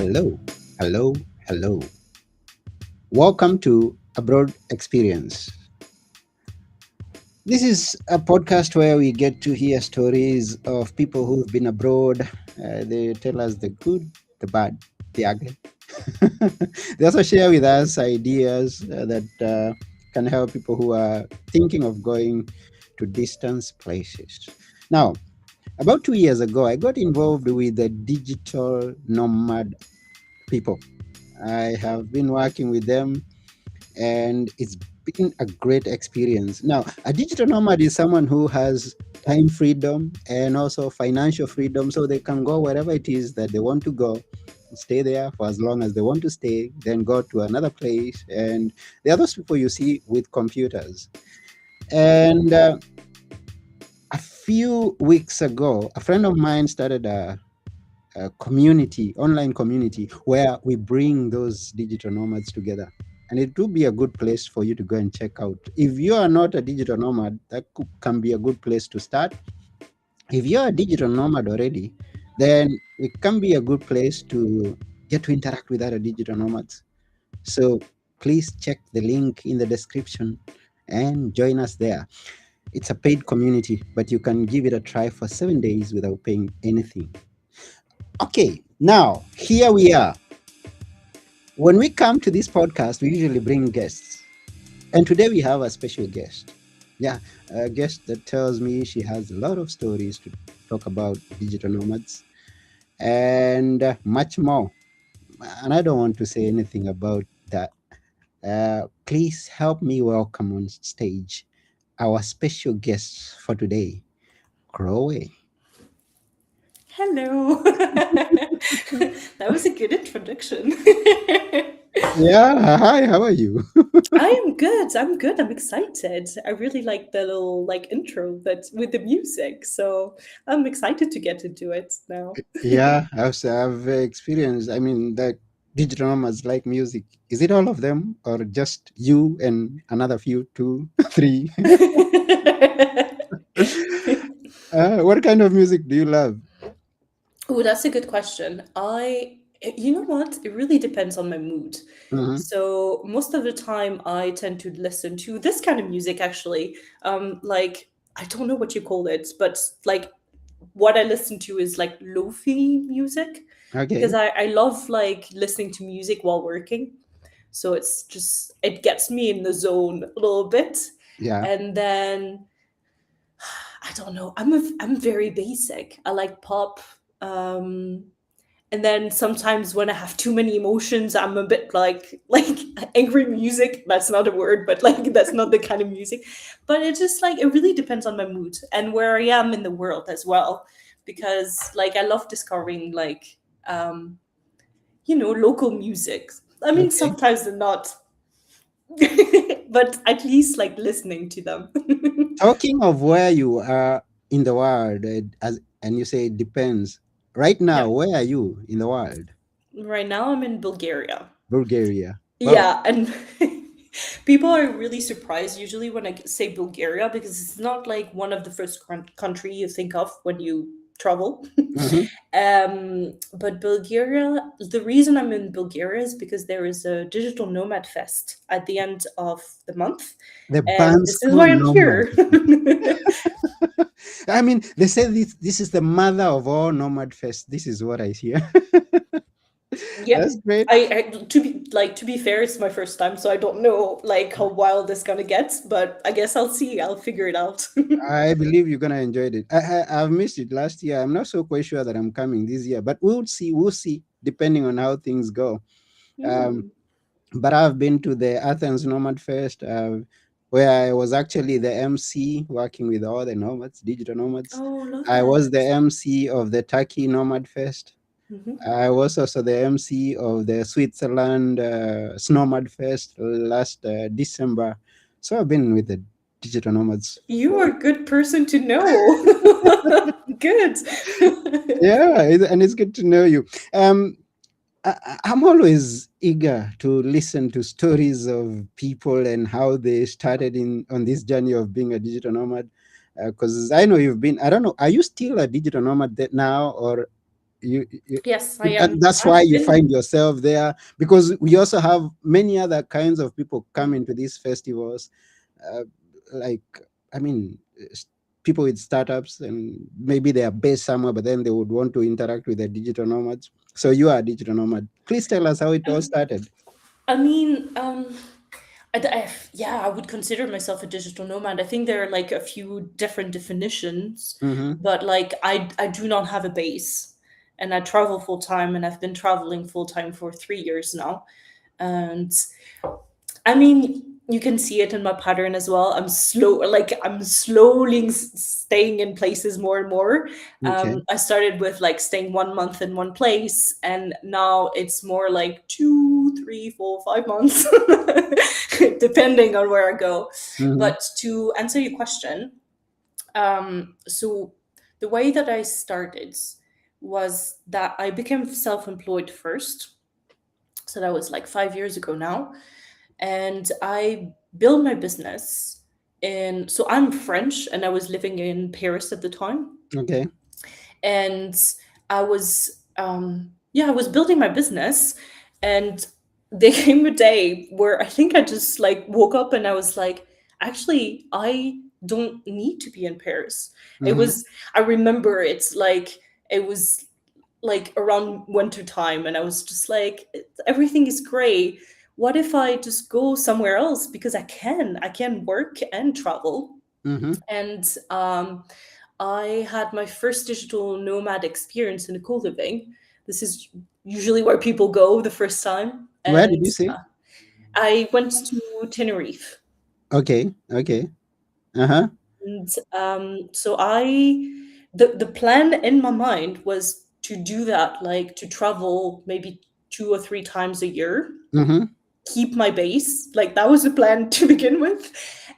Hello, hello, hello. Welcome to Abroad Experience. This is a podcast where we get to hear stories of people who've been abroad. They tell us the good, the bad, the ugly. They also share with us ideas that can help people who are thinking of going to distant places. Now, about 2 years ago, I got involved with the digital nomad people. I have been working with them and it's been a great experience. Now, a digital nomad is someone who has time freedom and also financial freedom so they can go wherever it is that they want to go, stay there for as long as they want to stay, then go to another place. And there are those people you see with computers. And a few weeks ago, a friend of mine started a community, online community, where we bring those digital nomads together. And it would be a good place for you to go and check out. If you are not a digital nomad, can be a good place to start. If you're a digital nomad already, then it can be a good place to get to interact with other digital nomads. So please check the link in the description and join us there. It's a paid community, but you can give it a try for 7 days without paying anything. Okay, now here we are. When we come to this podcast, we usually bring guests. And today we have a special guest. Yeah, a guest that tells me she has a lot of stories to talk about digital nomads and much more. And I don't want to say anything about that. Please help me welcome on stage our special guest for today, Chloe. Hello. That was a good introduction. Yeah, hi, how are you? I am good. I'm good. I'm excited. I really like the little intro that with the music. So I'm excited to get into it now. Yeah, I've experienced. I mean, the digital nomads like music. Is it all of them, or just you and another few, two, three? What kind of music do you love? Oh, that's a good question. You know what? It really depends on my mood. Hmm. So most of the time, I tend to listen to this kind of music. Actually, I don't know what you call it, but what I listen to is like lofi music because Okay. I love like listening to music while working. So it gets me in the zone a little bit, Yeah. and then I don't know. I'm very basic. I like pop. Um, and then sometimes when I have too many emotions, I'm a bit like angry music. That's not a word, but like that's not the kind of music. But it's just like it really depends on my mood and where I am in the world as well. Because like I love discovering um local music. I mean Okay. sometimes they're not but at least like listening to them. Talking of where you are in the world, and you say it depends. Right Yeah. now, where are you in the world? Right now I'm in Bulgaria. Bulgaria. Well, Yeah, and people are really surprised usually when I say Bulgaria because it's not like one of the first country you think of when you travel. mhm. But Bulgaria, the reason I'm in Bulgaria is because there is a digital nomad fest at the end of the month, The and band this is school why I'm nomad. here. I mean, they say this is the mother of all nomad fest. This is what I hear. Yeah. That's great. To be fair, it's my first time, so I don't know like how wild this gonna get, but I guess I'll see. I'll figure it out. I believe you're gonna enjoy it. I've missed it last year. I'm not so quite sure that I'm coming this year, but we'll see. We'll see, depending on how things go. Um, Hmm. but I've been to the Athens Nomad Fest, where I was actually the MC working with all the nomads, digital nomads. Oh, love I was the that. MC of the Turkey Nomad Fest. Hmm. I was also the MC of the Switzerland Snowmad Fest last December. So I've been with the digital nomads You for, are a good person to know. Good. yeah, and it's good to know you. Um, I'm always eager to listen to stories of people and how they started in on this journey of being a digital nomad. Because I know you've been. I don't know. Are you still a digital nomad now, or Yes, I and am. that's why I've you been. find yourself there, because we also have many other kinds of people coming to these festivals, uh, like, I mean, people with startups, and maybe they are based somewhere, but then they would want to interact with the digital nomads. So you are a digital nomad. Please tell us how it all started. I mean, yeah, I would consider myself a digital nomad. I think there are like a few different definitions, Mm-hmm. but like I do not have a base, and I travel full time, and I've been traveling full time for 3 years now, and I mean, you can see it in my pattern as well. I'm slowly staying in places more and more. Okay. I started with like staying 1 month in one place, and now it's more like 2, 3, 4, 5 months, depending on where I go. Mm-hmm. But to answer your question, so the way that I started was that I became self employed first. So that was like 5 years ago now, and I built my business. And so I'm French, and I was living in Paris at the time, Okay. and I was yeah, I was building my business, and there came a day where I think I just like woke up and I was like, actually, I don't need to be in Paris. It Mm-hmm. was I remember it's like it was like around winter time, and I was just like, everything is gray. What if I just go somewhere else, because I can work and travel. Mm-hmm. And I had my first digital nomad experience in a co-living. This is usually where people go the first time. Where did And you say? I went to Tenerife. Okay. Okay. Uh-huh. And so the plan in my mind was to do that, like to travel maybe 2 or 3 times a year, Mm-hmm. keep my base. Like that was the plan to begin with.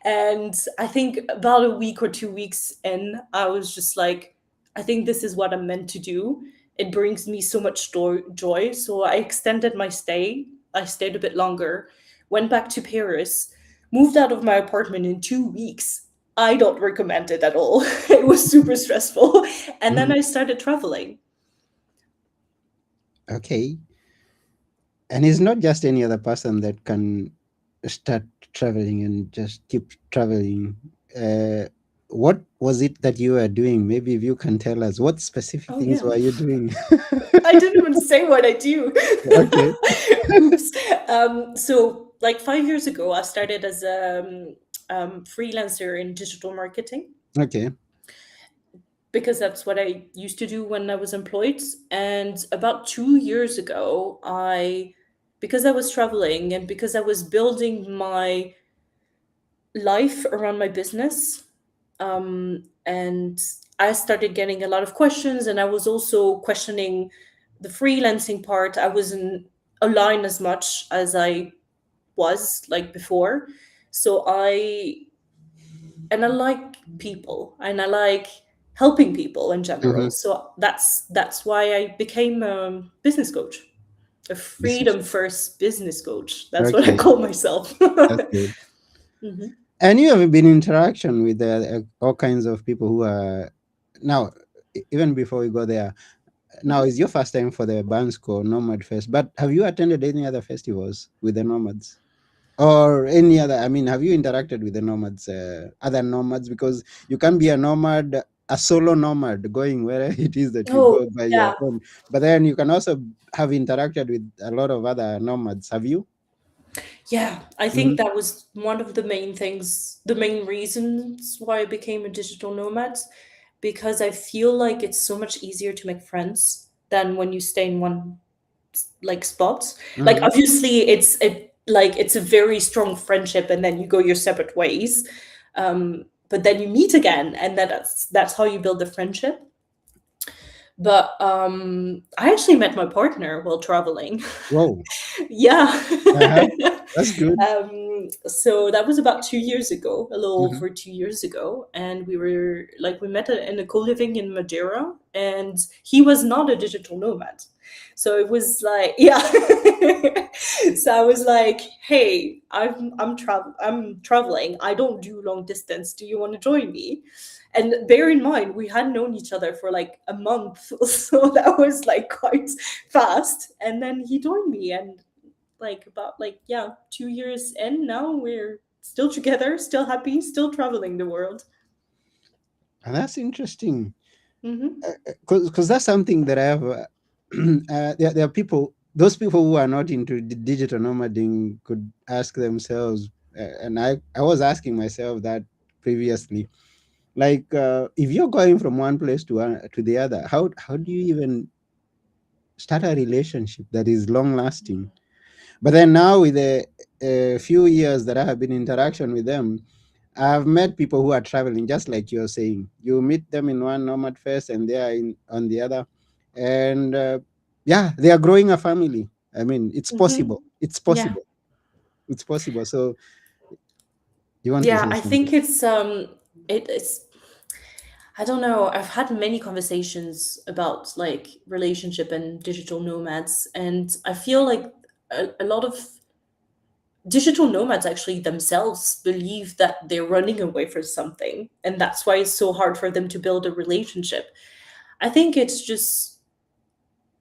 And I think about a week or 2 weeks in, I was just like, I think this is what I'm meant to do. It brings me so much joy. So I extended my stay. I stayed a bit longer, went back to Paris, moved out of my apartment in 2 weeks. I don't recommend it at all. It was super stressful. And then Mm-hmm. I started traveling. Okay. And it's not just any other person that can start traveling and just keep traveling. Uh, what was it that you were doing? Maybe if you can tell us, what specific Oh, things yeah. were you doing? I didn't even say what I do. Okay. Oops. So, like 5 years ago, I started as a freelancer in digital marketing, Okay. because that's what I used to do when I was employed. And about 2 years ago, because I was traveling and because I was building my life around my business, and I started getting a lot of questions, and I was also questioning the freelancing part. I wasn't aligned as much as I was like before. So I like people, and I like helping people in general. Mm-hmm. So that's why I became a business coach, a Business. freedom first business coach. That's what I Okay. call myself. That's good. Mhm. And you have been in interaction with all kinds of people who are now, even before we go there, now Mhm. is your first time for the Bansko Nomad Fest, but have you attended any other festivals with the nomads? Or any other, I mean, have you interacted with the nomads, other nomads? Because you can be a nomad, a solo nomad, going where it is that you Oh, go by your yeah. own, but then you can also have interacted with a lot of other nomads. Have you? Yeah, I think Hmm. that was one of the main reasons why I became a digital nomad, because I feel like it's so much easier to make friends than when you stay in one like spot. Like Hmm. obviously it's a very strong friendship, and then you go your separate ways. But then you meet again, and that's how you build the friendship. But I actually met my partner while traveling. Whoa. Yeah. Uh-huh. That's good. So that was about 2 years ago, a little Hmm. over 2 years ago. And we met in a co living in Madeira, and he was not a digital nomad. So it was like, yeah. So I was like, hey, I'm traveling. I don't do long distance. Do you want to join me? And bear in mind, we had known each other for like a month, so that was like quite fast. And then he joined me, and like about like yeah, 2 years in now, we're still together, still happy, still traveling the world. And that's interesting. Mm-hmm. Because that's something that I have. There are people, those people who are not into digital nomading could ask themselves, and I was asking myself that previously. Like, if you're going from one place to the other, how do you even start a relationship that is long lasting? But then now, with a few years that I have been in interaction with them, I've met people who are traveling, just like you're saying. You meet them in one nomad phase, and they are in on the other, and yeah, they are growing a family. I mean, it's Mm-hmm. possible. It's Yeah. possible. It's possible. So you want to Yeah, say I something? think it's I don't know. I've had many conversations about like relationship and digital nomads, and I feel like a lot of digital nomads actually themselves believe that they're running away from something, and that's why it's so hard for them to build a relationship. I think it's just,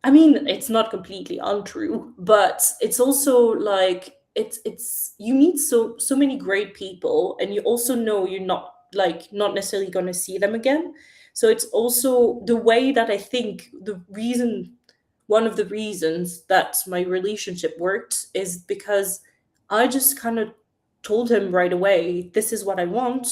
I mean, it's not completely untrue, but it's also like it's you meet so many great people, and you also know you're not necessarily going to see them again. So it's also the way that I think the reason, one of the reasons that my relationship worked is because I just kind of told him right away, this is what I want.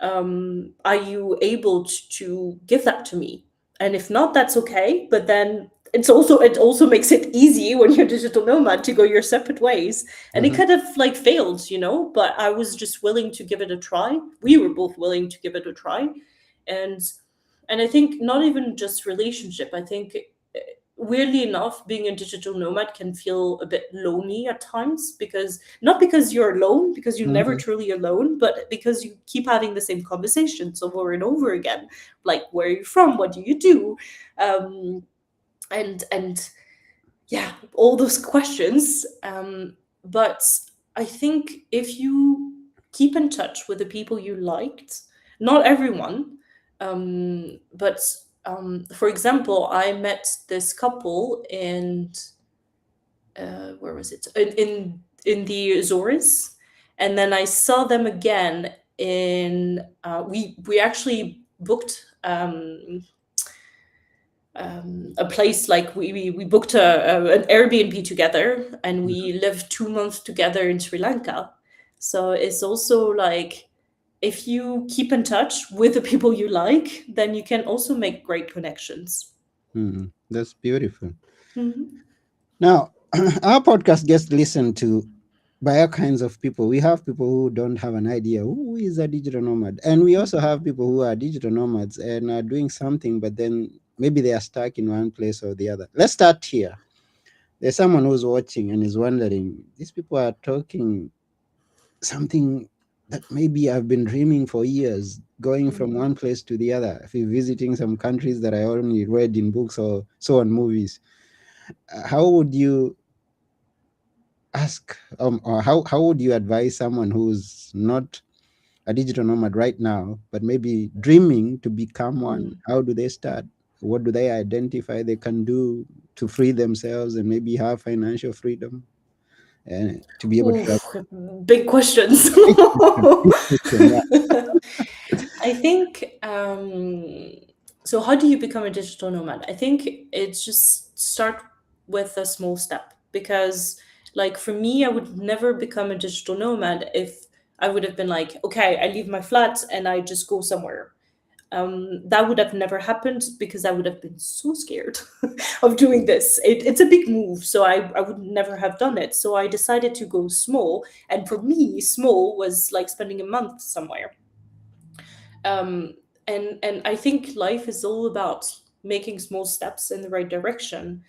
Are you able to give that to me? And if not, that's okay. But then it also makes it easy when you're a digital nomad to go your separate ways. And it Mhm. kind of like failed, but I was just willing to give it a try. We were both willing to give it a try. And and I think not even just relationship. I think weirdly enough, being a digital nomad can feel a bit lonely at times, because not because you're alone, because you're never Mhm. truly alone, but because you keep having the same conversations over and over again. Like, where are you from? What do you do? Um, and yeah, all those questions. But I think if you keep in touch with the people you liked, not everyone, but for example, I met this couple in where was it, in the Azores, and then I saw them again in we actually booked a place, like we booked an Airbnb together, and we lived 2 months together in Sri Lanka. So it's also like, if you keep in touch with the people you like, then you can also make great connections. Mhm. That's beautiful. Hmm. Now, our podcast gets listened to by all kinds of people. We have people who don't have an idea who is a digital nomad, and we also have people who are digital nomads and are doing something, but then maybe they are stuck in one place or the other. Let's start here. There's someone who's watching and is wondering, these people are talking something that maybe I've been dreaming for years, going from one place to the other, visiting some countries that I only read in books or saw on movies. How would you ask, or how would you advise someone who's not a digital nomad right now, but maybe dreaming to become one? How do they start? What do they identify they can do to free themselves and maybe have financial freedom and to be able to travel? Oof, big questions. Big question, big question, yeah. I think so. How do you become a digital nomad? I think it's just start with a small step, because, like, for me, I would never become a digital nomad if I would have been like, okay, I leave my flat and I just go somewhere. That would have never happened, because I would have been so scared of doing this. It's a big move, so I would never have done it. So I decided to go small, and for me, small was like spending a month somewhere. um, and I think life is all about making small steps in the right direction.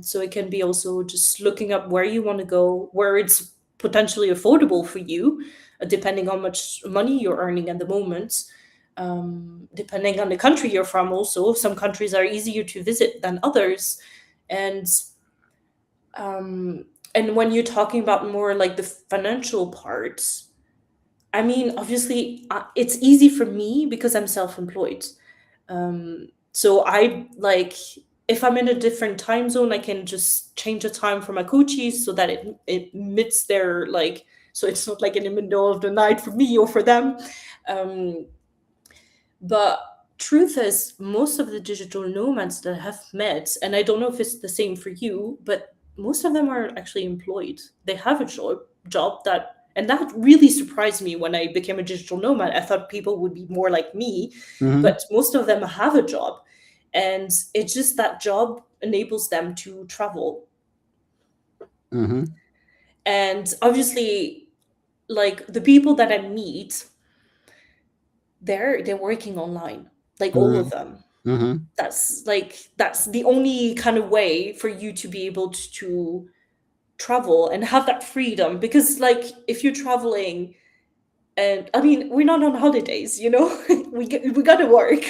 So it can be also just looking up where you want to go, where it's potentially affordable for you, depending on how much money you're earning at the moment. Depending on the country you're from, also some countries are easier to visit than others. And um, and when you're talking about more like the financial part, I mean, obviously, it's easy for me because I'm self-employed. So I like, if I'm in a different time zone, I can just change the time for my coaches so that it meets their like, so it's not like in the middle of the night for me or for them. Um, but truth is, most of the digital nomads that I have met, and I don't know if it's the same for you, but most of them are actually employed. They have a job that, and that really surprised me when I became a digital nomad. I thought people would be more like me, Mm-hmm. but most of them have a job, and it's just that job enables them to travel. Mm-hmm. And obviously, like the people that I meet, they're working online, like all of them. Mm-hmm. That's the only kind of way for you to be able to travel and have that freedom, because like if you're traveling, and I mean we're not on holidays, you know, we gotta work.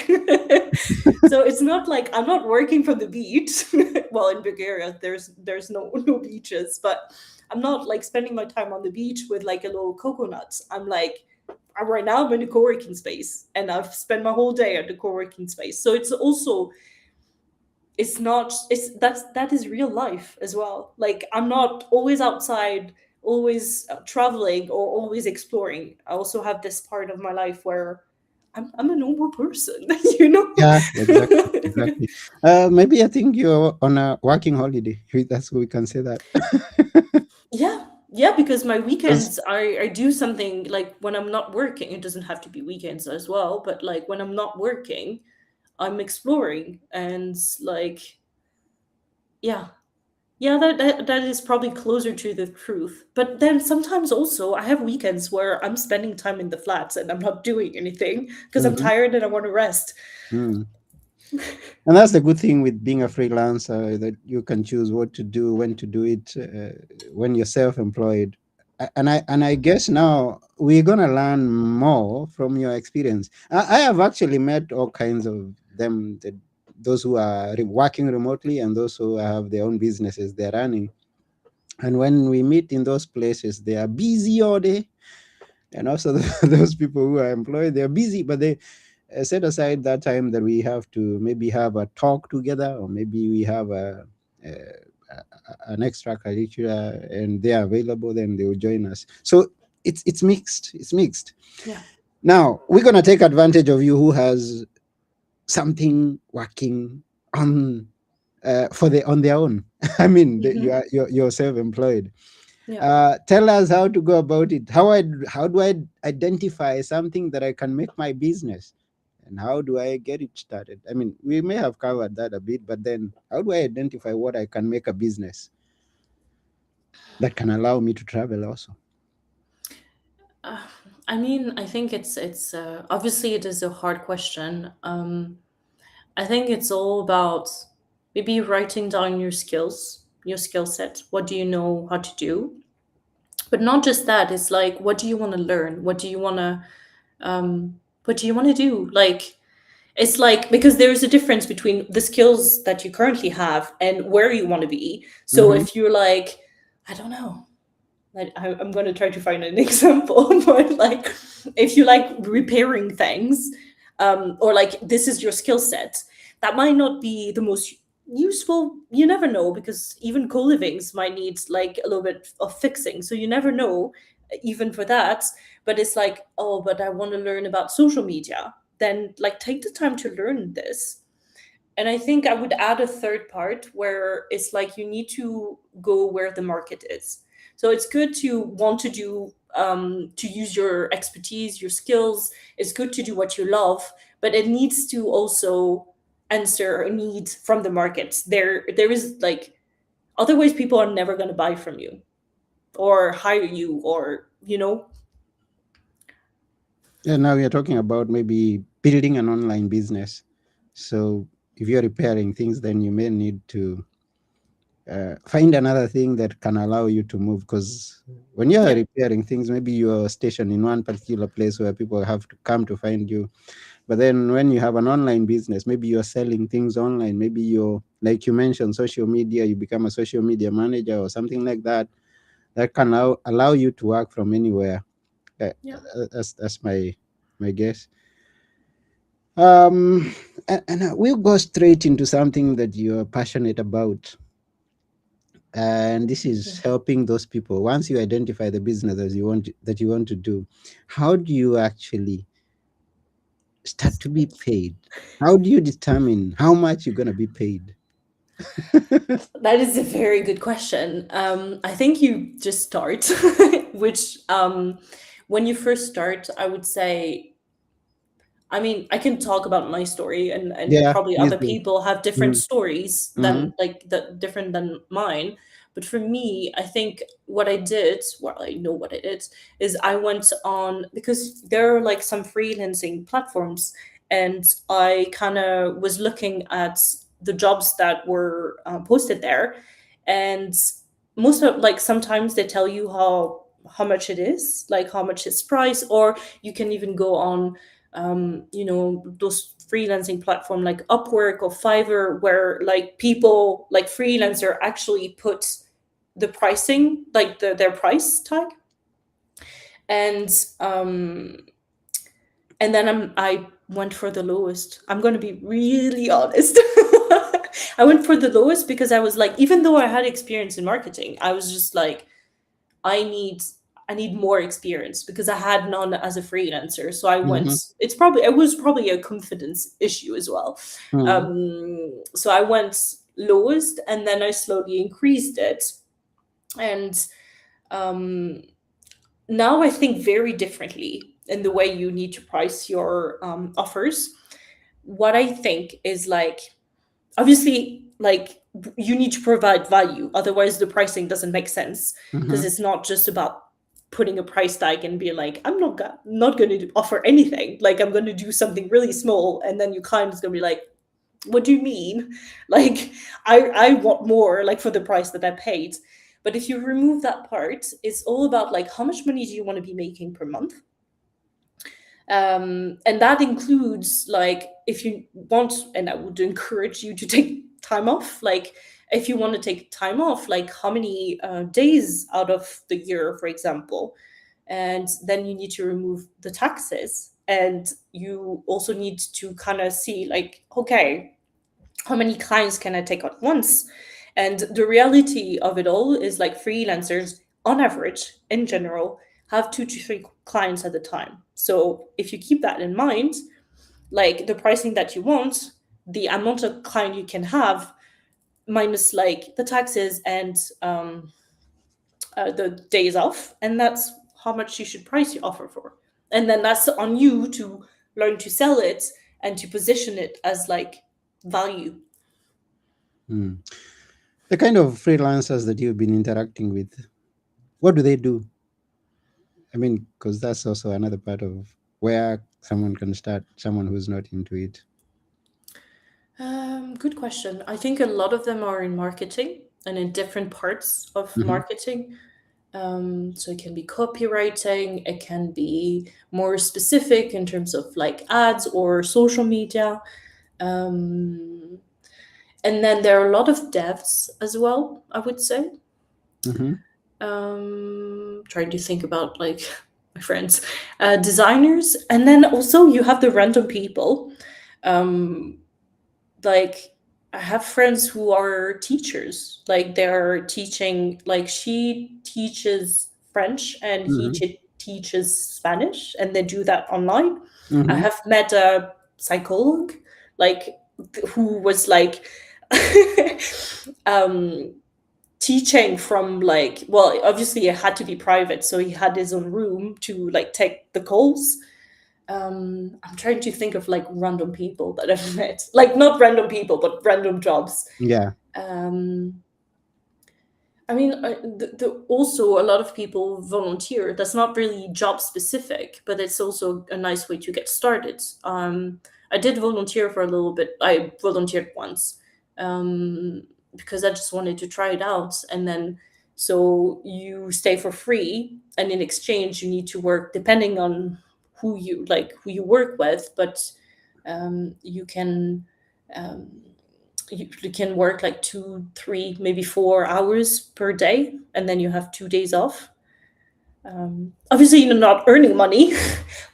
So it's not like I'm not working from the beach. Well, in Bulgaria there's no beaches, but I'm not like spending my time on the beach with like a little coconut. I'm like, right now I'm in a co-working space and I've spent my whole day at the co-working space. So it's also, it's not, it's that is real life as well. Like I'm not always outside, always traveling or always exploring. I also have this part of my life where I'm a normal person. You know. Yeah, exactly, exactly. Maybe I think you're on a working holiday. That's we can say that. Yeah, yeah, because my 'Cause- weekends I do something like when I'm not working. It doesn't have to be weekends as well, but like when I'm not working, I'm exploring. And like, yeah, yeah, that is probably closer to the truth. But then sometimes also I have weekends where I'm spending time in the flats and I'm not doing anything because I'm Mhm. tired and I want to rest. Mm. And that's the good thing with being a freelancer, that you can choose what to do, when to do it, when you're self-employed. And I guess now we're gonna learn more from your experience. I have actually met all kinds of them, those who are working remotely and those who have their own businesses they're running. And when we meet in those places, they are busy all day. And also those people who are employed, they're busy, but they set aside that time that we have to maybe have a talk together, or maybe we have an extra curricular, and they are available, then they will join us. So it's mixed. It's mixed. Yeah. Now we're gonna take advantage of you who has something working on for the on their own. I mean, Hmm. you're self-employed. Yeah. Tell us how to go about it. How do I identify something that I can make my business, and how do I get it started? I mean, we may have covered that a bit, but then how do I identify what I can make a business that can allow me to travel also? Uh, I mean, I think it's obviously it is a hard question. I think it's all about maybe writing down your skills, your skill set. What do you know how to do? But not just that. It's like, what do you want to learn? What do you want to do? Like, it's like, because there's a difference between the skills that you currently have and where you want to be. So Mm-hmm. if you're like, I don't know, I'm going to try to find an example, but like if you like repairing things, or like this is your skill set, that might not be the most useful. You never know, because even co-livings might need like a little bit of fixing. So you never know, even for that. But it's like, oh, but I want to learn about social media. Then like take the time to learn this. And I think I would add a third part where it's like you need to go where the market is. So it's good to want to do, to use your expertise, your skills. It's good to do what you love, but it needs to also answer a need from the market. There is like, otherwise people are never going to buy from you or hire you, or you know. Yeah, now we are talking about maybe building an online business. So if you're repairing things, then you may need to find another thing that can allow you to move, because when you're Yeah. repairing things, maybe you're stationed in one particular place where people have to come to find you. But then when you have an online business, maybe you're selling things online, maybe you're, like you mentioned, social media, you become a social media manager or something like that, that can allow you to work from anywhere. Uh, Yeah. that's my guess. And we'll go straight into something that you're passionate about, and this is helping those people. Once you identify the business that you want to do, how do you actually start to be paid? How do you determine how much you're gonna be paid? That is a very good question. I think you just start, which when you first start, I would say, I mean, I can talk about my story, and Yeah, probably please other do. people have different Mm-hmm. stories Mm-hmm. than like that different than mine. But for me, I think what I did, well, I know what I did, is I went on because there are like some freelancing platforms, and I kind of was looking at the jobs that were posted there, and most of like sometimes they tell you how much it is, like how much it's price, or you can even go on those freelancing platform like Upwork or Fiverr, where like people like freelancer actually put the pricing, like their price tag, and um and then I went for the lowest. I'm gonna be really honest. I went for the lowest because I was like, even though I had experience in marketing, I was just like, I need I need more experience because I had none as a freelancer. So I went. Mm-hmm. It was probably a confidence issue as well. Mm-hmm. So I went lowest, and then I slowly increased it. And um, now I think very differently in the way you need to price your offers. What I think is like, obviously, like you need to provide value, otherwise the pricing doesn't make sense, because Mm-hmm. it's not just about putting a price tag and be like, I'm not going to offer anything, like I'm going to do something really small, and then your client is going to be like, what do you mean? Like I want more, like for the price that I paid. But if you remove that part, it's all about like how much money do you want to be making per month, and that includes like if you want, and I would encourage you to take time off, like if you want to take time off, like how many days out of the year, for example. And then you need to remove the taxes, and you also need to kind of see like, okay, how many clients can I take at once? And the reality of it all is like freelancers, on average, in general, have 2 to 3 clients at a time. So if you keep that in mind, like the pricing that you want, the amount of client you can have, minus like the taxes and the days off, and that's how much you should price your offer for. And then that's on you to learn to sell it and to position it as like value. Mm. The kind of freelancers that you've been interacting with, what do they do? I mean, because that's also another part of where someone can start, someone who's not into it. Good question. I think a lot of them are in marketing and in different parts of Mm-hmm. marketing. So it can be copywriting, it can be more specific in terms of like ads or social media. Um, and then there are a lot of devs as well, I would say. Mm-hmm. Trying to think about like my friends, designers, and then also you have the random people. Um, like I have friends who are teachers. Like they're teaching, like she teaches French and Mm-hmm. teaches Spanish, and they do that online. I Mm-hmm. have met a psychologist, like who was like um teaching from like, well, obviously it had to be private, so he had his own room to like take the calls. I'm trying to think of like random people that I've met, like not random people, but random jobs. Yeah. Um, I mean, also a lot of people volunteer. That's not really job specific, but it's also a nice way to get started. I did volunteer for a little bit. I volunteered once um, because I just wanted to try it out, and then so you stay for free, and in exchange you need to work depending on who you work with, but you can. Um, you can work like 2, 3, maybe 4 hours per day, and then you have 2 days off. Obviously, you're not earning money,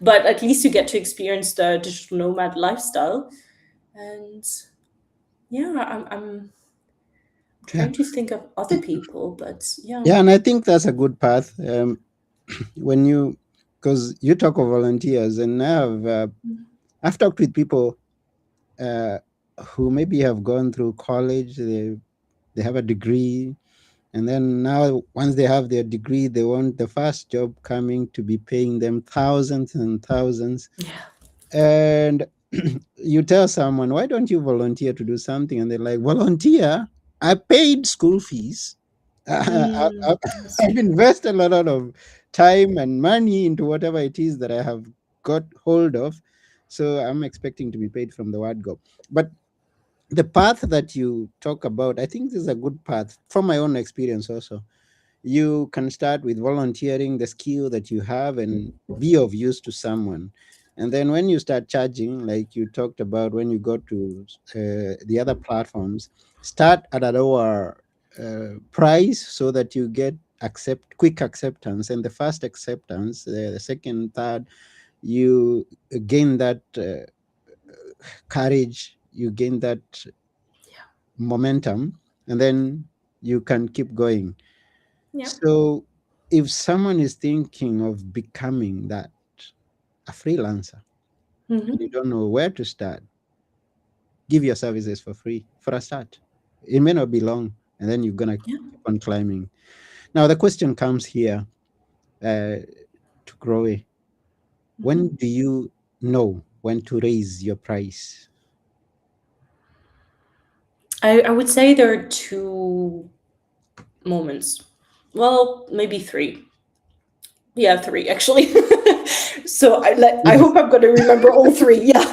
but at least you get to experience the digital nomad lifestyle. And yeah, I'm Yeah. trying to think of other people, but yeah. Yeah, and I think that's a good path. When you, because you talk of volunteers, and I've talked with people uh, who maybe have gone through college, they have a degree, and then now once they have their degree, they want the first job coming to be paying them thousands and thousands. Yeah. And you tell someone, why don't you volunteer to do something? And they're like, volunteer? I paid school fees. That's I've true. invested a lot of time and money into whatever it is that I have got hold of. So I'm expecting to be paid from the word go. But the path that you talk about, I think this is a good path from my own experience also. You can start with volunteering the skill that you have and be of use to someone. And then when you start charging, like you talked about, when you go to the other platforms, start at a lower price so that you get quick acceptance. And the first acceptance, the second, third, you gain that courage, you gain that momentum, and then you can keep going. Yeah. So if someone is thinking of becoming that, a freelancer, and you Hmm. don't know where to start, give your services for free for a start. It may not be long, and then you're gonna Yeah. keep on climbing. Now the question comes here to Chloe. When Hmm. do you know when to raise your price? I would say there are two moments. Well, maybe three. Yeah, three actually. So I Yes. hope I'm gonna remember all three. Yeah.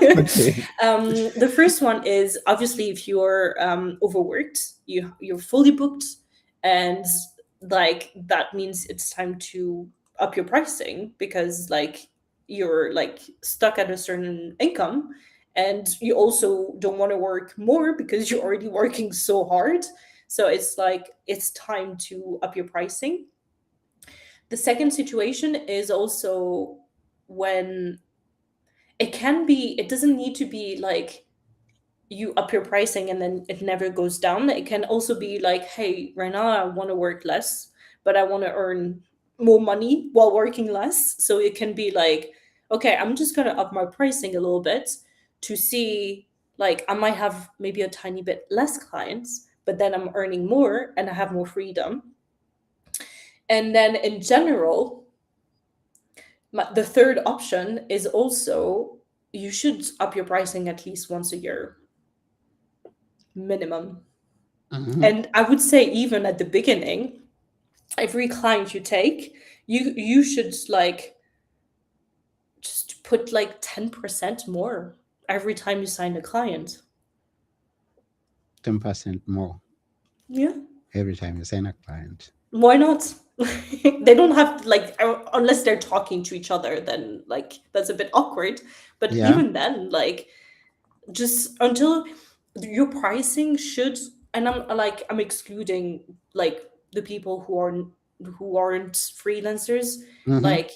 Okay. The first one is obviously if you're overworked, you're fully booked, and like that means it's time to up your pricing because like you're like stuck at a certain income, and you also don't want to work more because you're already working so hard. So it's like it's time to up your pricing. The second situation is also when it doesn't need to be like you up your pricing and then it never goes down. It can also be like, hey, right now I want to work less, but I want to earn more money while working less. So it can be like, okay, I'm just going to up my pricing a little bit to see, like, I might have maybe a tiny bit less clients, but then I'm earning more and I have more freedom. And then in general, the third option is also you should up your pricing at least once a year minimum. Mhm. And I would say even at the beginning, every client you take, you should like just put like 10% more every time you sign a client. 10% more Yeah. every time you sign a client. Why not? They don't have to, like unless they're talking to each other, then like that's a bit awkward. But Yeah. even then, like just until your pricing should, and I'm excluding like the people who aren't freelancers, Hmm. like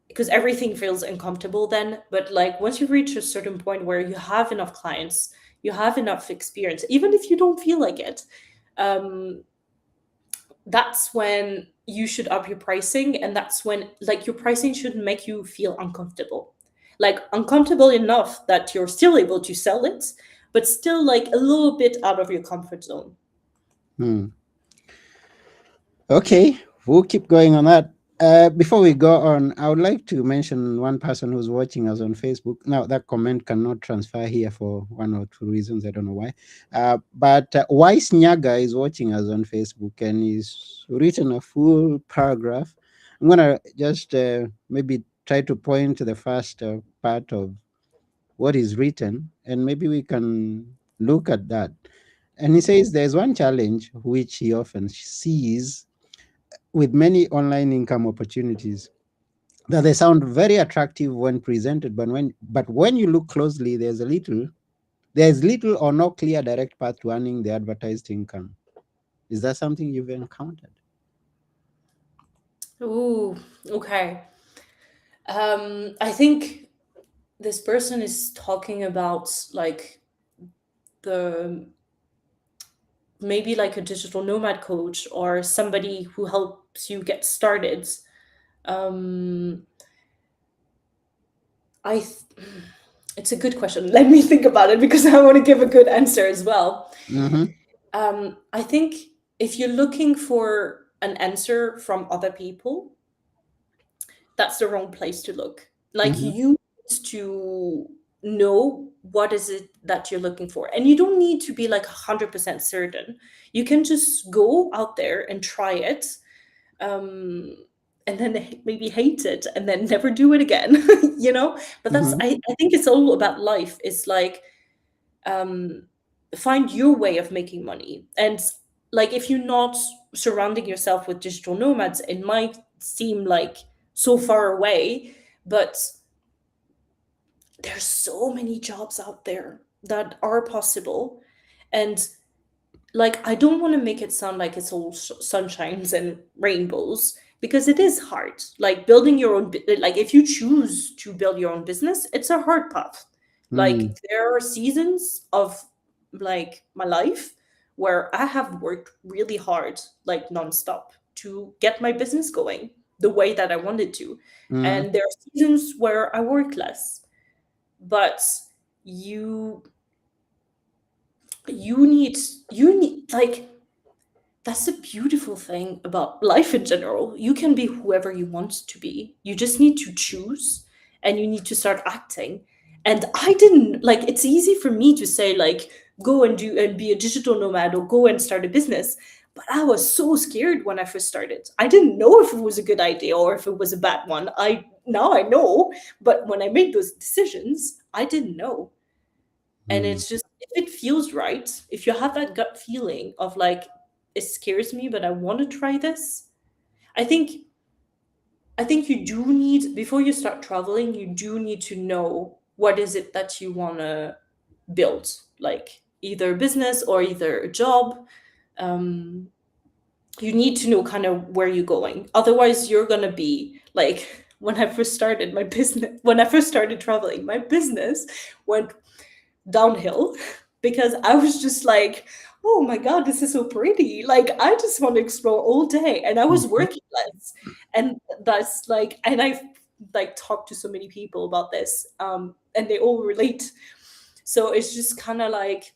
because everything feels uncomfortable then. But like once you reach a certain point where you have enough clients, you have enough experience, even if you don't feel like it, um that's when you should up your pricing. And that's when like your pricing shouldn't make you feel uncomfortable, like uncomfortable enough that you're still able to sell it, but still like a little bit out of your comfort zone. Hmm. Okay, we'll keep going on that. Before we go on, I would like to mention one person who's watching us on Facebook. Now, that comment cannot transfer here for one or two reasons. I don't know why. But Wise Nyaga is watching us on Facebook and he's written a full paragraph. I'm going to just maybe try to point to the first part of what is written, and maybe we can look at that. And he says there's one challenge which he often sees with many online income opportunities, that they sound very attractive when presented, but when you look closely, there's little or no clear direct path to earning the advertised income. Is that something you've encountered? Ooh, okay. I think this person is talking about like the maybe like a digital nomad coach or somebody who helps you get started. Um, I th- it's a good question. Let me think about it because I want to give a good answer as well. Mm-hmm. I think if you're looking for an answer from other people, that's the wrong place to look. Like Mm-hmm. you need to know what is it that you're looking for, and you don't need to be like 100% certain. You can just go out there and try it, um, and then maybe hate it and then never do it again. You know, but that's Mm-hmm. I think it's all about life. It's like, um, find your way of making money. And like if you're not surrounding yourself with digital nomads, it might seem like so far away, but there's so many jobs out there that are possible. And like I don't want to make it sound like it's all sunshines and rainbows, because it is hard. Like building your own like if you choose to build your own business, it's a hard path. Mm-hmm. Like there are seasons of like my life where I have worked really hard, like nonstop, to get my business going the way that I wanted to. Mm-hmm. And there are seasons where I work less. But you you need you need like that's the beautiful thing about life in general. You can be whoever you want to be. You just need to choose, and you need to start acting. And I didn't like it's easy for me to say like go and do and be a digital nomad or go and start a business. But I was so scared when I first started. I didn't know if it was a good idea or if it was a bad one. I now I know, but when I made those decisions, I didn't know. And Mm-hmm. it's just if it feels right, if you have that gut feeling of like it scares me but I want to try this, i think I think you do need, before you start traveling, you do need to know what is it that you want to build, like either a business or either a job. um you need to know kind of where you're going, otherwise you're going to be like when I first started my business, when I first started traveling, my business went downhill because I was just like, oh my God, this is so pretty. Like, I just want to explore all day. And I was working less. And that's like, and I've like talked to so many people about this, and they all relate. So it's just kind of like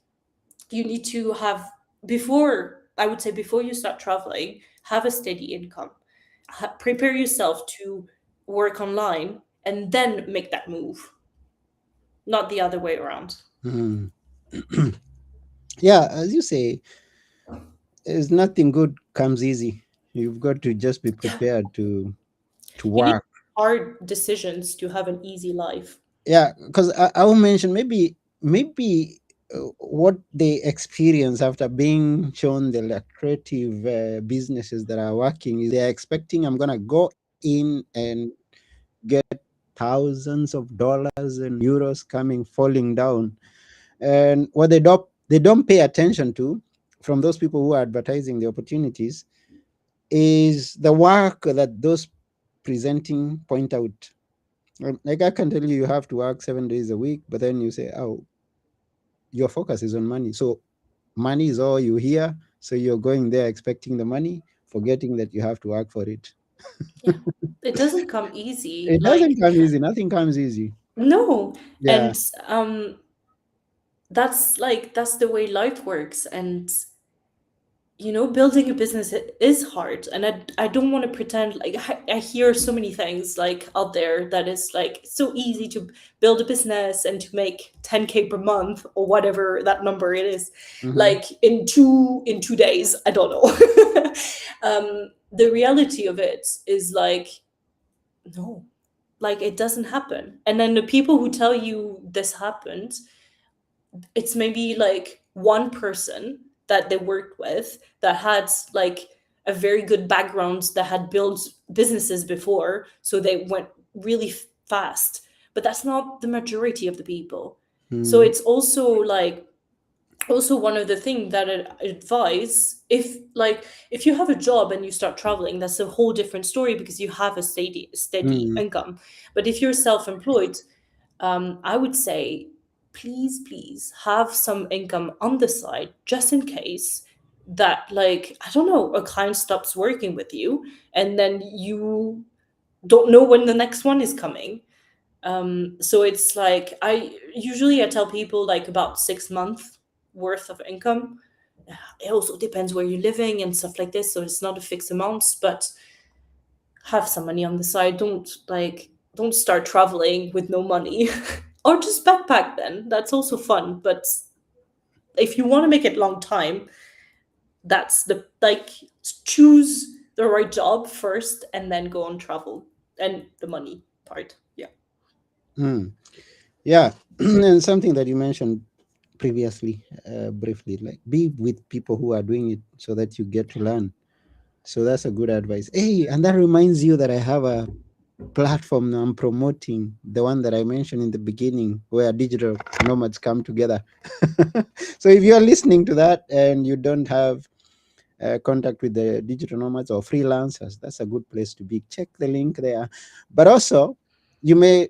you need to have, before, I would say, before you start traveling, have a steady income. Prepare yourself to work online and then make that move, not the other way around. Mm-hmm. Yeah, as you say, is nothing good comes easy. You've got to just be Yeah. prepared to You need work. hard decisions to have an easy life. Yeah, because I will mention maybe what they experience after being shown the lucrative businesses that are working is they're expecting I'm gonna go in and get thousands of dollars and euros coming falling down, and what they don't pay attention to from those people who are advertising the opportunities is the work that those presenting point out. Like I can tell you, you have to work 7 days a week, but then you say, "Oh, your focus is on money." So money is all you hear. So you're going there expecting the money, forgetting that you have to work for it. Yeah. It doesn't come easy. It Like, doesn't come easy. Nothing comes easy. no. Yeah. And that's like that's the way life works. And building a business is hard, and I don't want to pretend like I hear so many things like out there that is like so easy to build a business and to make 10K per month or whatever that number it is, Hmm. like in 2 days. I don't know. The reality of it is like, no, like it doesn't happen. And then the people who tell you this happened, it's maybe like one person that they worked with that had like a very good background, that had built businesses before, so they went really fast. But that's not the majority of the people. So Mm. it's also like Also, one of the things that I advise, if like if you have a job and you start traveling, that's a whole different story because you have a steady Mm, income. But if you're self-employed, I would say, please have some income on the side just in case that, like, I don't know, a client stops working with you and then you don't know when the next one is coming. So it's like, I tell people like about 6 months worth of income. It also depends where you're living and stuff like this, so it's not a fixed amount, but have some money on the side. Don't start traveling with no money. Or just backpack then. That's also fun. But if you want to make it long time, that's the like choose the right job first and then go on travel and the money part. Yeah. mm. Yeah, and something that you mentioned previously, briefly, like be with people who are doing it so that you get to learn. So that's a good advice. Hey, and that reminds you that I have a platform now I'm promoting, the one that I mentioned in the beginning, where digital nomads come together. So if you are listening to that and you don't have contact with the digital nomads or freelancers, that's a good place to be. Check the link there. But also, you may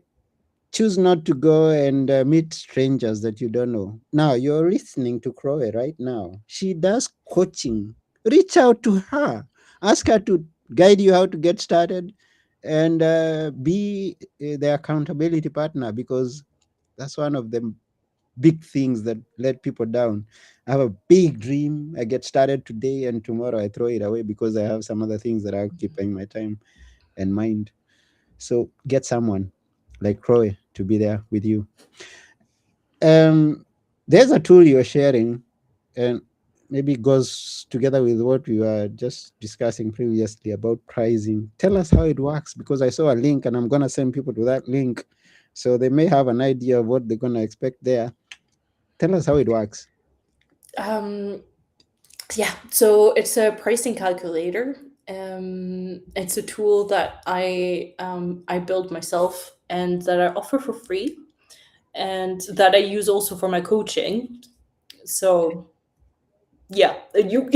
choose not to go and meet strangers that you don't know. Now, you're listening to Chloe right now. She does coaching. Reach out to her. Ask her to guide you how to get started and be the accountability partner, because that's one of the big things that let people down. I have a big dream. I get started today and tomorrow I throw it away because I have some other things that are occupying my time and mind. So get someone like Chloe to be there with you. Um, there's a tool you're sharing, and maybe it goes together with what we were just discussing previously about pricing. Tell us how it works, because I saw a link and I'm gonna send people to that link, so they may have an idea of what they're gonna expect there. Tell us how it works. Um, yeah, so it's a pricing calculator. It's a tool that I built myself and that I offer for free and that I use also for my coaching. So yeah, you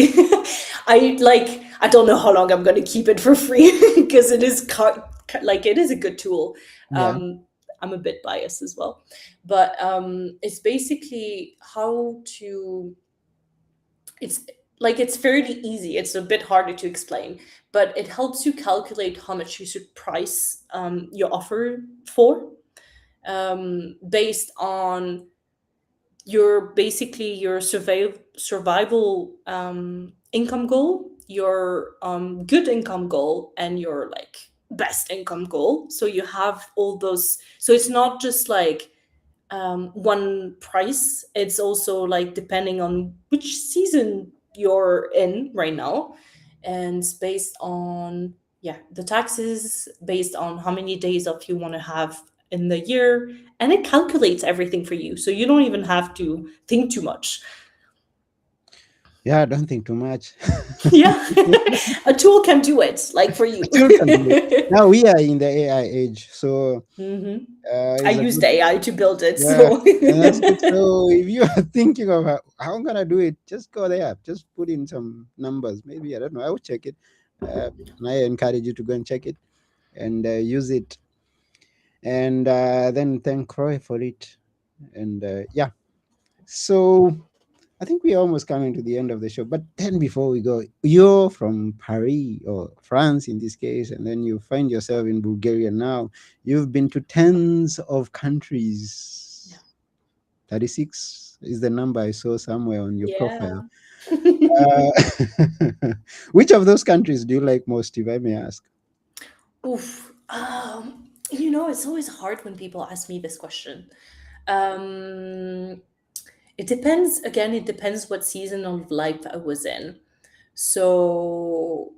I don't know how long I'm going to keep it for free because it is it is a good tool. Yeah. um I'm a bit biased as well, but it's basically how to it's it's fairly easy. It's a bit harder to explain, but it helps you calculate how much you should price your offer for, based on your survival income goal, your good income goal, and your like best income goal. So you have all those. So it's not just like one price. It's also like depending on which season you're in right now, and it's based on, yeah, the taxes, based on how many days off you want to have in the year, and it calculates everything for you, so you don't even have to think too much. Yeah, don't think too much. Yeah. A tool can do it like for A you. tool can do it. Now we are in the AI age, so Hmm. I it's a used good. AI to build it, Yeah, so and that's good. So if you are thinking of how I'm gonna do it, just go there. Just put in some numbers. Maybe I don't know. I will check it, and I encourage you to go and check it and use it, and then thank Roy for it. And yeah, so I think we're almost coming to the end of the show. But then before we go, you're from Paris or France in this case, and then you find yourself in Bulgaria now. You've been to tens of countries. 36 is the number I saw somewhere on your yeah. profile. Which of those countries do you like most, if I may ask? Oof. It's always hard when people ask me this question. Um, it depends. Again, it depends what season of life I was in. So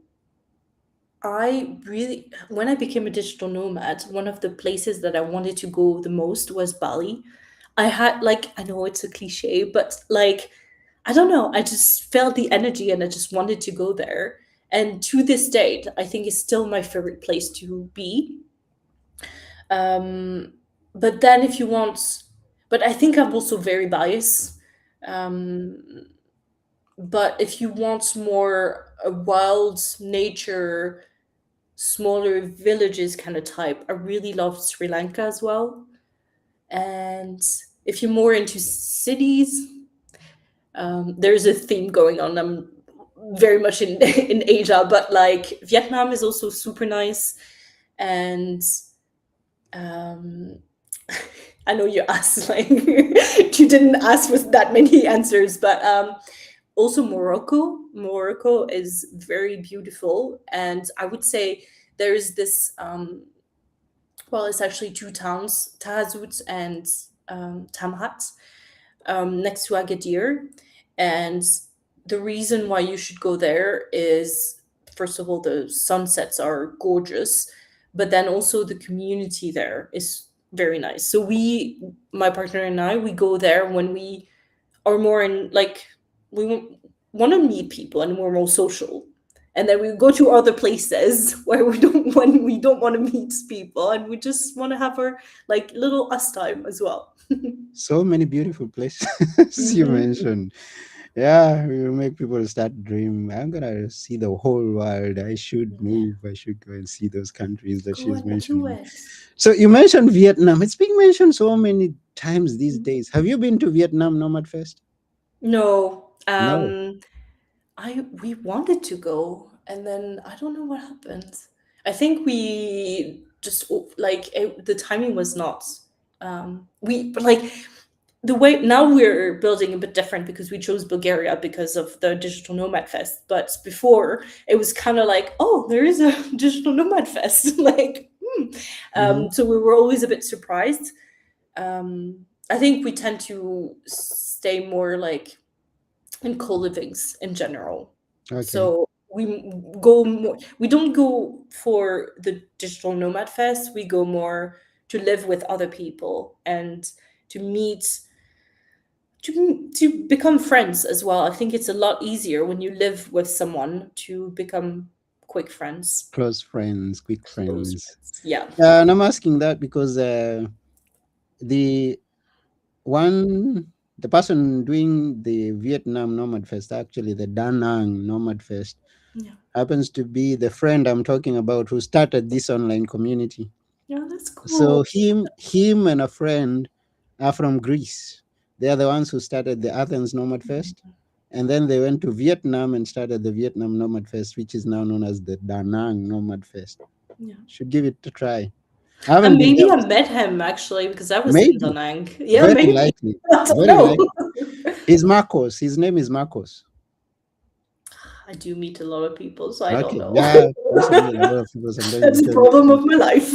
when I became a digital nomad, one of the places that I wanted to go the most was Bali. I know it's a cliche, but like, I don't know, I just felt the energy and I just wanted to go there. And to this date, I think it's still my favorite place to be. Um, but then if you want, but I think I'm also very biased. Um, but if you want more a wild nature, smaller villages kind of type, I really love Sri Lanka as well. And if you're more into cities, there's a theme going on. I'm very much in in Asia, but like Vietnam is also super nice, and um, I know you asked like you didn't ask with that many answers, but also Morocco. Morocco is very beautiful, and I would say there's this. Well, it's actually two towns, Taghazout and Tamhat, next to Agadir. And the reason why you should go there is, first of all, the sunsets are gorgeous, but then also the community there is very nice. So my partner and I, we go there when we are more in like we want to meet people and we're more social. And then we go to other places where we don't when we don't want to meet people and we just want to have our like little us time as well. So many beautiful places you Hmm. mentioned. Yeah, we will make people start dream. I'm gonna see the whole world. I should move. I should go and see those countries that Go she's and do mentioning. it. So you mentioned Vietnam. It's being mentioned so many times these days. Have you been to Vietnam Nomad Fest? No, No. I we wanted to go, and then I don't know what happened. I think we just like the timing was not. We but like the way now we're building a bit different because we chose Bulgaria because of the Digital Nomad Fest. But before it was kind of like, oh, there is a Digital Nomad Fest, like. Hmm. So we were always a bit surprised. I think we tend to stay more like in co-livings in general. Okay. So go more. We don't go for the digital nomad fest. We go more to live with other people and to meet to become friends as well. I think it's a lot easier when you live with someone to become quick friends, Close friends, quick close friends. friends. Yeah. And I'm asking that because the one, the person doing the Vietnam Nomad Fest, actually the Da Nang Nomad Fest, Yeah. happens to be the friend I'm talking about who started this online community. Yeah, that's So cool. him and a friend are from Greece. They are the ones who started the Athens Nomad Fest. And then they went to Vietnam and started the Vietnam Nomad Fest, which is now known as the Da Nang Nomad Fest. Yeah. Should give it a try. I haven't And been there maybe I myself. met him actually because I was in Da Maybe, Nang. Yeah, very maybe. likely, I don't very know. likely. He's Marcos. His name is Marcos. I do meet a lot of people, so I don't Okay, know. yeah, also meet a lot of people. Sometimes you That's a tell me problem things. of my life.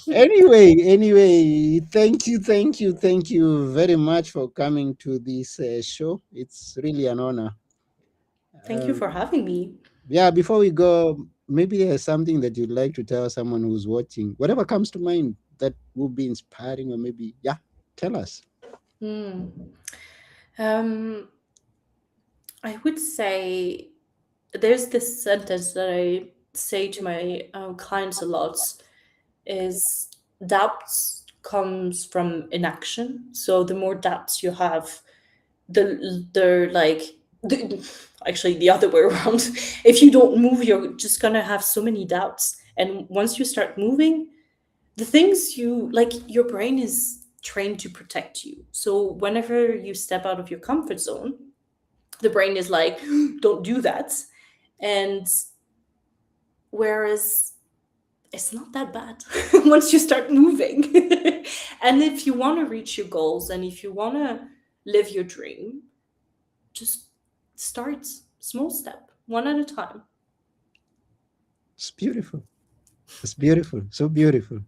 Anyway, thank you very much for coming to this show. It's really an honor. Thank you for Um, having me. yeah, before we go, maybe there's something that you'd like to tell someone who's watching, whatever comes to mind that would be inspiring, or maybe, yeah, tell us. Hmm. Um, I would say there's this sentence that I say to my clients a lot is doubts comes from inaction. So the more doubts you have, the like actually the other way around. If you don't move, you're just gonna have so many doubts. And once you start moving, the things you like, your brain is trained to protect you. So whenever you step out of your comfort zone, the brain is like, don't do that. And whereas it's not that bad once you start moving. And if you want to reach your goals and if you want to live your dream, just start small step, one at a time. It's beautiful. It's beautiful. So beautiful.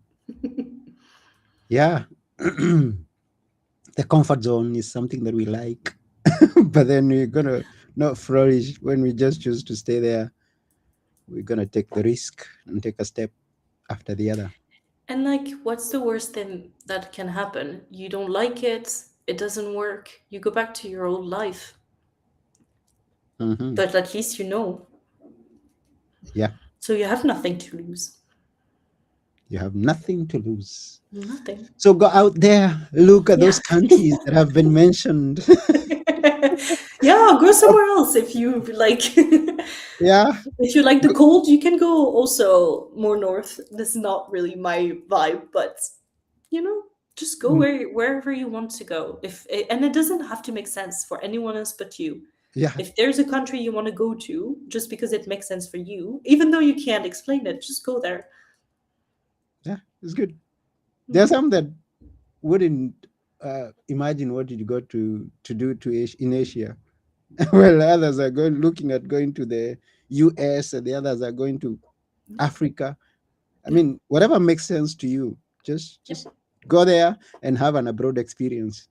Yeah. The comfort zone is something that we like, but then we're going to not flourish when we just choose to stay there. We're going to take the risk and take a step after the other. And like, what's the worst thing that can happen? You don't like it, it doesn't work, you go back to your old life. Hmm. But at least you know. Yeah. So you have nothing to lose. You have nothing to lose. Nothing. So go out there, look at Yeah. those countries that have been mentioned. Yeah, go somewhere else if you like. Yeah. If you like the Go- cold, you can go also more north. This is not really my vibe, but you know, just go mm, wherever you want to go. If and it doesn't have to make sense for anyone else but you. Yeah. If there's a country you want to go to, just because it makes sense for you, even though you can't explain it, just go there. Yeah. It's good. There are Mhm. some that wouldn't imagine what did you go to do in Asia. Well, others are going looking at going to the US, and the others are going to Africa. I Yeah. mean, whatever makes sense to you, just Yep. go there and have an abroad experience.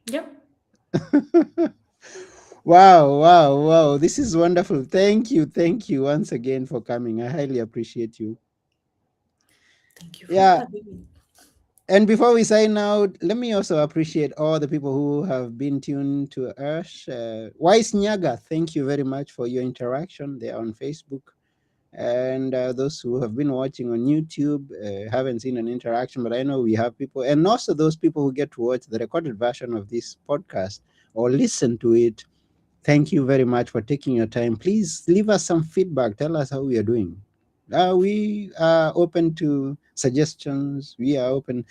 Yep. Wow, wow, wow. This is wonderful. Thank you once again for coming. I highly appreciate you. Thank you for Yeah. having me. And before we sign out, let me also appreciate all the people who have been tuned to us. Wise Nyaga, thank you very much for your interaction there on Facebook. And those who have been watching on YouTube haven't seen an interaction, but I know we have people, and also those people who get to watch the recorded version of this podcast or listen to it. Thank you very much for taking your time. Please leave us some feedback. Tell us how we are doing. We are open to suggestions. We are open.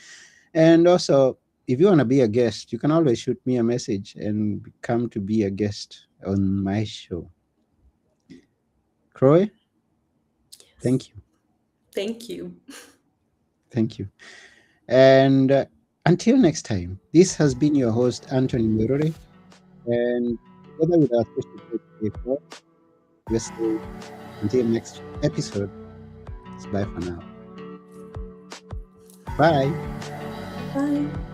And also, if you want to be a guest, you can always shoot me a message and come to be a guest on my show. Chloe, Yes. thank you. Thank you. Thank you. And until next time, this has been your host, Anthony Murray. And together with our special guest today, Paul, we're saying until next episode, it's bye for now. Bye. Bye.